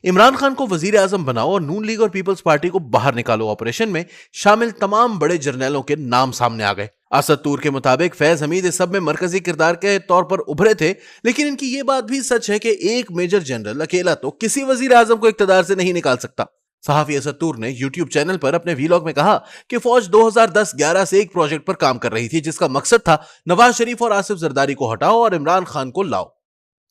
इमरान खान को वजीर आजम बनाओ और नून लीग और पीपल्स पार्टी को बाहर निकालो ऑपरेशन में शामिल तमाम बड़े जर्नैलों के नाम सामने आ गए। असद तूर के मुताबिक फैज हमीद इस सब में मरकजी किरदार के तौर पर उभरे थे, लेकिन इनकी यह बात भी सच है कि एक मेजर जनरल अकेला तो किसी वजीर आजम को इक्तदार से नहीं निकाल सकता। सहाफी असद तूर ने यूट्यूब चैनल पर अपने वीलॉग में कहा कि फौज 2010-11 से एक प्रोजेक्ट पर काम कर रही थी जिसका मकसद था नवाज शरीफ और आसिफ जरदारी को हटाओ और इमरान खान को लाओ।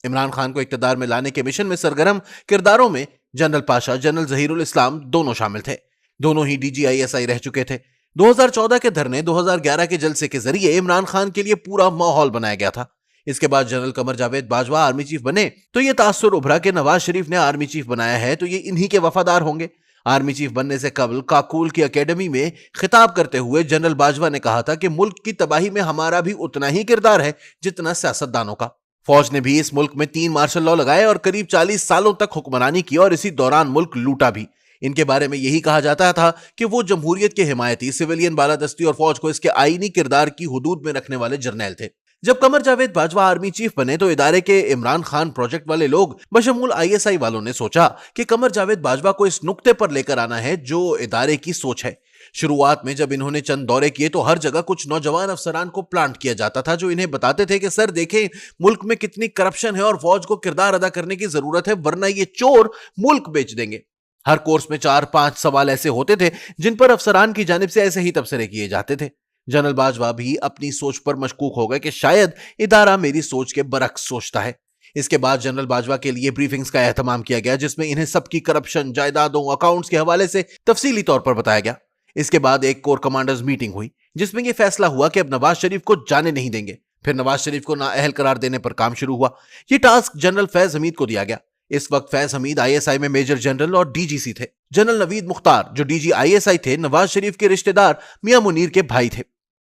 इमरान खान को इक्तदार में लाने के मिशन में सरगर्म किरदारों में जनरल पाशा, जनरल जहीरुल इस्लाम दोनों शामिल थे। दोनों ही DGISI रह चुके थे। 2014 के धरने, 2011 के जलसे के जरिए इमरान खान के लिए पूरा माहौल बनाया गया था। इसके बाद general Qamar Javed Bajwa army chief बने तो यह तासुर उभरा कि नवाज शरीफ ने आर्मी चीफ बनाया है तो ये इन्हीं के वफादार होंगे। आर्मी चीफ बनने से कबल काकूल की अकेडमी में खिताब करते हुए जनरल बाजवा ने कहा था कि मुल्क की तबाही में हमारा भी उतना ही किरदार है जितना सियासतदानों का। फौज ने भी इस मुल्क में 3 मार्शल लॉ लगाए और करीब 40 सालों तक हुक्मरानी की और इसी दौरान मुल्क लूटा भी। इनके बारे में यही कहा जाता था कि वो जमहूरियत के हिमायती, सिविलियन बालादस्ती और फौज को इसके आईनी किरदार की हुदूद में रखने वाले जर्नैल थे। जब कमर जावेद बाजवा आर्मी चीफ बने तो इदारे के इमरान खान प्रोजेक्ट वाले लोग बशमूल ISI वालों ने सोचा कि कमर जावेद बाजवा को इस नुक्ते पर लेकर आना है जो इदारे की सोच है। शुरुआत में जब इन्होंने चंद दौरे किए तो हर जगह कुछ नौजवान अफसरान को प्लांट किया जाता था जो इन्हें बताते थे कि सर देखें मुल्क में कितनी करप्शन है और फौज को किरदार अदा करने की जरूरत है वरना ये चोर मुल्क बेच देंगे। हर कोर्स में 4-5 सवाल ऐसे होते थे जिन पर अफसरान की जानिब से ऐसे ही तबसरे किए जाते थे। जनरल बाजवा भी अपनी सोच पर मशकूक हो गए कि शायद इदारा मेरी सोच के बरक्स सोचता है। इसके बाद जनरल बाजवा के लिए ब्रीफिंग्स का एहतमाम किया गया जिसमें इन्हें सबकी करप्शन, जायदादों, अकाउंट्स के हवाले से तफसीली तौर पर बताया गया। इसके बाद एक कोर कमांडर्स मीटिंग हुई जिसमें यह फैसला हुआ कि अब नवाज शरीफ को जाने नहीं देंगे। फिर नवाज शरीफ को नाअहल करार देने पर काम शुरू हुआ। यह टास्क जनरल फैज हमीद को दिया गया। इस वक्त फैज हमीद ISI में मेजर जनरल और DGC थे। जनरल नवीद मुख्तार जो DGISI थे नवाज शरीफ के रिश्तेदार मियां मुनीर के भाई थे।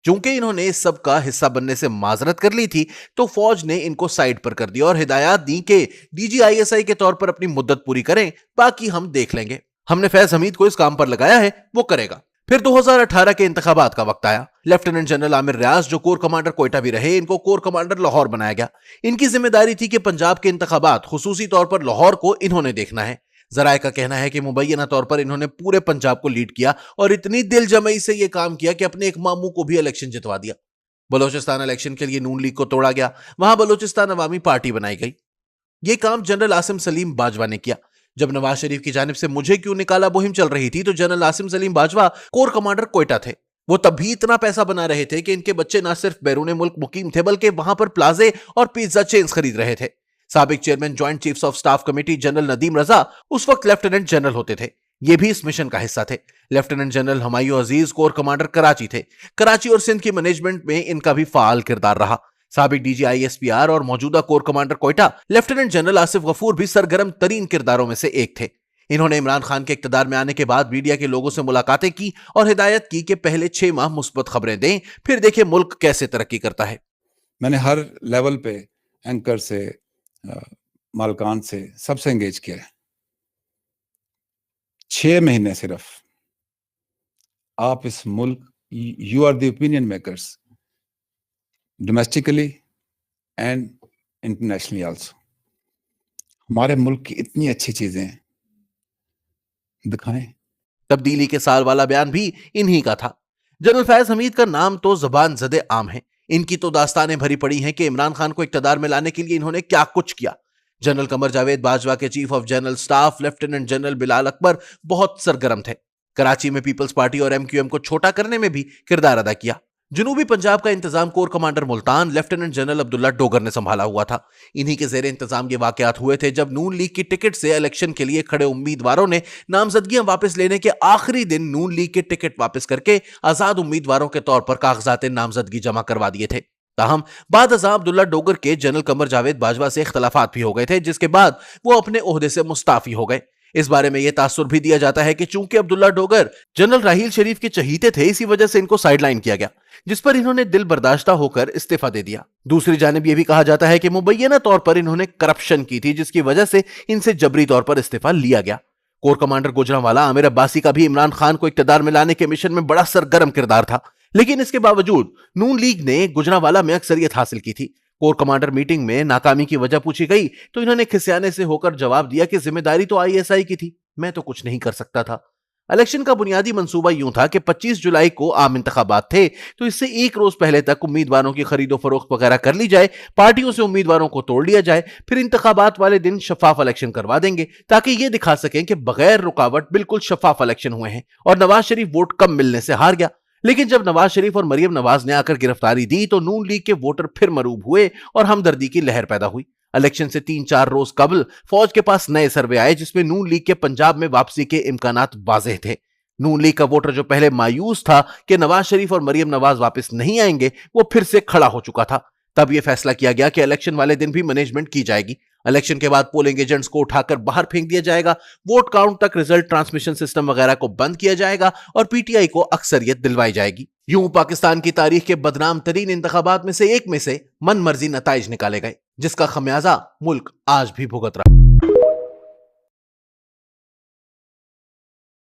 चूंकि इन्होंने इस सब का हिस्सा बनने से माजरत कर ली थी तो फौज ने इनको साइड पर कर दिया और हिदायत दी कि DGISI के तौर पर अपनी मुद्दत पूरी करें, बाकी हम देख लेंगे। हमने फैज हमीद को इस काम पर लगाया है, वो करेगा। फिर 2018 के इंतखाबात का वक्त आया। लेफ्टिनेंट जनरल आमिर रियाज जो कोर कमांडर कोयटा भी रहे, इनको कोर कमांडर लाहौर बनाया गया। इनकी जिम्मेदारी थी कि पंजाब के इंतखाबात खुसूसी तौर पर लाहौर को इन्होंने देखना है। जराए का कहना है कि मुबैना तौर पर इन्होंने पूरे पंजाब को लीड किया और इतनी दिलजमई से यह काम किया कि अपने एक मामू को भी इलेक्शन जितवा दिया। बलोचिस्तान इलेक्शन के लिए नून लीग को तोड़ा गया, वहां बलोचिस्तान अवामी पार्टी बनाई गई। यह काम जनरल आसिम सलीम बाजवा ने किया। जब नवाज शरीफ की जानिब से मुझे क्यों निकाला मुहिम चल रही थी तो general Asim Salim Bajwa core commander Quetta थे। वो तब भी इतना पैसा बना रहे थे कि इनके बच्चे ना सिर्फ बैरून मुल्क मुकीम थे बल्कि वहां पर प्लाजे और पिज्जा चेन्स खरीद रहे थे। साबिक chairman joint chiefs of staff committee general Nadeem Raza उस वक्त लेफ्टिनेंट जनरल होते थे। ये भी इस मिशन का हिस्सा थे। लेफ्टिनेंट जनरल हुमायूं अजीज कोर कमांडर कराची थे। कराची और सिंध की मैनेजमेंट में इनका भी फाल किरदार रहा। साबिक DG ISPR और मौजूदा corps commander Quetta lieutenant general Asif Ghafoor भी सरगर्म तरीन किरदारों में से एक थे। इन्होंने इमरान खान के इक्तदार में आने के बाद मीडिया के लोगों से मुलाकातें की और हिदायत की कि पहले 6 माह मुस्बत खबरें दें, फिर देखें मुल्क कैसे तरक्की करता है। मैंने हर लेवल पे एंकर से, मालकान से, सबसे एंगेज किया है। 6 महीने सिर्फ आप इस मुल्क, you are the opinion makers domestically and internationally also. हमारे मुल्क की इतनी अच्छी चीजें दिखाएं। तब्दीली के साल वाला बयान भी इन्हीं का था। जनरल फैज हमीद का नाम तो जबान ज़दे आम है। इनकी तो दास्तानें भरी पड़ी हैं कि इमरान खान को इक्तदार में लाने के लिए इन्होंने क्या कुछ किया। जनरल कमर जावेद बाजवा के chief of general staff lieutenant general Bilal Akbar बहुत सरगर्म थे। कराची में पीपल्स पार्टी और MQM को छोटा करने में भी किरदार अदा किया। जनूबी पंजाब का इंतजाम core commander Multan lieutenant general Abdullah Dogar ने संभाला हुआ था। इन्हीं के जेर इंतजाम ये वाकयात हुए थे जब नून लीग की टिकट से इलेक्शन के लिए खड़े उम्मीदवारों ने नामजदगियां वापस लेने के आखिरी दिन नून लीग के टिकट वापस करके आजाद उम्मीदवारों के तौर पर कागजात नामजदगी जमा करवा दिए थे। ताहम बाद अज़ां अब्दुल्ला डोगर के जनरल कमर जावेद बाजवा से इख्तलाफात भी हो गए थे, जिसके बाद वो अपने ओहदे से मुस्ताफी हो गए। इस बारे में यह तासुर भी दिया जाता है कि चूंकि अब्दुल्ला डोगर जनरल राहील शरीफ के चहीते थे, इसी वजह से इनको साइडलाइन किया गया, जिस पर इन्होंने दिल बर्दाश्ता होकर इस्तीफा दे दिया। दूसरी जानिब यह भी कहा जाता है कि मुबैना तौर पर इन्होंने करप्शन की थी, जिसकी वजह से इनसे जबरी तौर पर इस्तीफा लिया गया। कोर कमांडर गुजरांवाला आमिर अब्बासी का भी इमरान खान को इक्तदार में लाने के मिशन में बड़ा सरगर्म किरदार था, लेकिन इसके बावजूद नून लीग ने गुजरांवाला में अक्सरियत हासिल की थी। कोर कमांडर मीटिंग में नाकामी की वजह पूछी गई तो इन्होंने खिसियाने से होकर जवाब दिया कि जिम्मेदारी तो आईएसआई की थी, मैं तो कुछ नहीं कर सकता था। इलेक्शन का बुनियादी मंसूबा यूं था कि 25 जुलाई को आम इंतखाबात थे, तो इससे एक रोज पहले तक उम्मीदवारों की खरीदो फरोख्त वगैरह कर ली जाए, पार्टियों से उम्मीदवारों को तोड़ लिया जाए, फिर इंतखाबात वाले दिन शफाफ इलेक्शन करवा देंगे ताकि ये दिखा सकें कि बगैर रुकावट बिल्कुल शफाफ इलेक्शन हुए हैं। और नवाज शरीफ वोट कम मिलने से हार गया। लेकिन जब नवाज शरीफ और मरियम नवाज ने आकर गिरफ्तारी दी तो नून लीग के वोटर फिर मरूब हुए और हमदर्दी की लहर पैदा हुई। इलेक्शन से 3-4 रोज कबल फौज के पास नए सर्वे आए जिसमें नून लीग के पंजाब में वापसी के इम्कानात वाज़ेह थे। नून लीग का वोटर जो पहले मायूस था कि नवाज शरीफ और मरियम नवाज वापस नहीं आएंगे, वो फिर से खड़ा हो चुका था। तब यह फैसला किया गया कि इलेक्शन वाले दिन भी मैनेजमेंट की जाएगी। इलेक्शन के बाद पोलिंग एजेंट्स को उठाकर बाहर फेंक दिया जाएगा, वोट काउंट तक रिजल्ट ट्रांसमिशन सिस्टम वगैरह को बंद किया जाएगा और पीटीआई को अक्सरियत दिलवाई जाएगी। यूं पाकिस्तान की तारीख के बदनाम तरीन इंतखाबात में से एक में से मन मर्जी नताइज निकाले गए, जिसका खमियाजा मुल्क आज भी भुगत रहा।